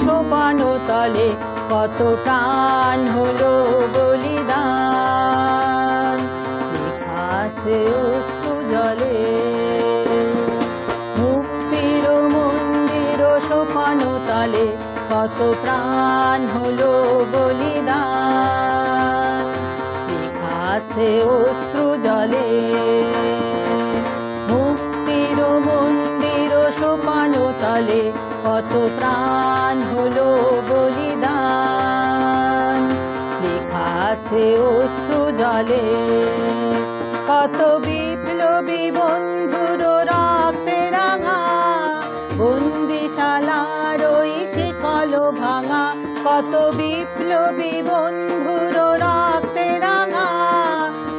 সোপানো তলে কত প্রাণ হলো বলিদান, লেখা আছে অশ্রু জলে। মুক্তির মন্দির সোপানো তলে কত প্রাণ হলো বলিদান, লেখা আছে অশ্রু জলে। মুক্তির মন্দির সোপানো তলে কত প্রাণ হলো বলিদান, লেখা আছে অশ্রু জলে। কত বিপ্লবী বন্ধুর রক্তে রাঙা বন্দিশালার ওই শিকল ভাঙা, কত বিপ্লবী বন্ধুর রক্তে রাঙা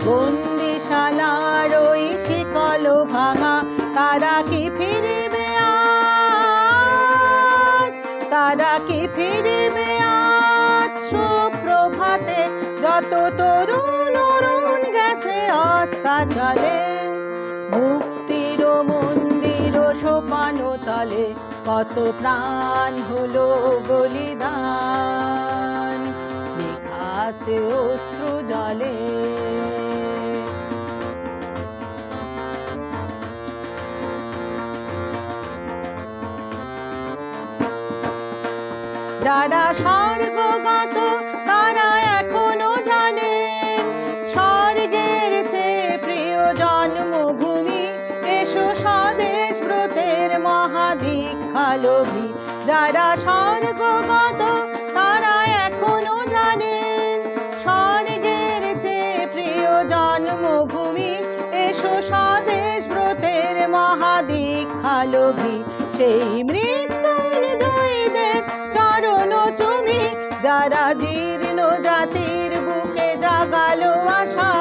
বন্দিশালার ওই শিকল ভাঙা, তারা কি ফিরিবে আজ, তারা কি ফিরিবে আজ সুপ্রভাতে, যত তরুণ অরুণ গেছে অস্তাচলে। মুক্তির মন্দির সোপানো তলে কত প্রাণ হলো বলিদান, লেখা আছে অশ্রু জলে। যারা স্বর্গগত তারা এখনো জানেন স্বর্গের চেয়ে প্রিয় জন্মভূমি, এসো স্বদেশ ব্রতের মহাদীক্ষালোভী। যারা স্বর্গগত তারা এখনো জানেন স্বর্গের চেয়ে প্রিয় জন্মভূমি, এসো স্বদেশ ব্রতের মহাদীক্ষালোভী। সেই মৃত্যুঞ্জয়ীদের চরণ চুমি, যারা জীর্ণ জাতির বুকে জাগালো আশা,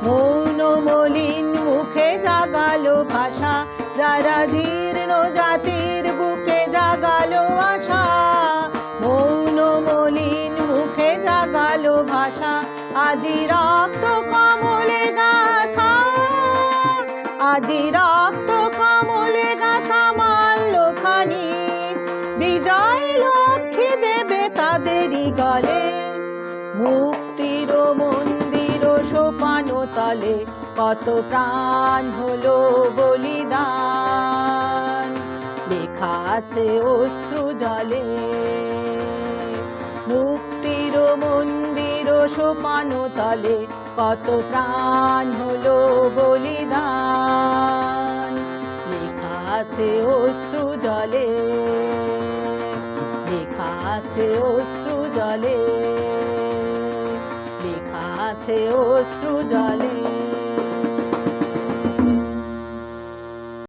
মৌন মলিন মুখে জাগালো ভাষা। যারা জীর্ণ জাতির বুকে জাগালো আশা, মৌন মলিন মুখে জাগালো ভাষা। আজি রক্ত কমলে গাথা, আজি রক্ত কমলে গাথা মাল্যখানি, বিজয় লক্ষ্মী দেবে তাদেরই গলে। মুক্তির মন্দির সোপানো তলে কত প্রাণ হলো বলিদান, লেখা আছে অশ্রু জলে। মুক্তির মন্দির সোপানো তলে কত প্রাণ হলো বলিদান, লেখা আছে অশ্রু জলে, লেখা আছে অশ্রু জলে, লেখা আছে অশ্রু জলে।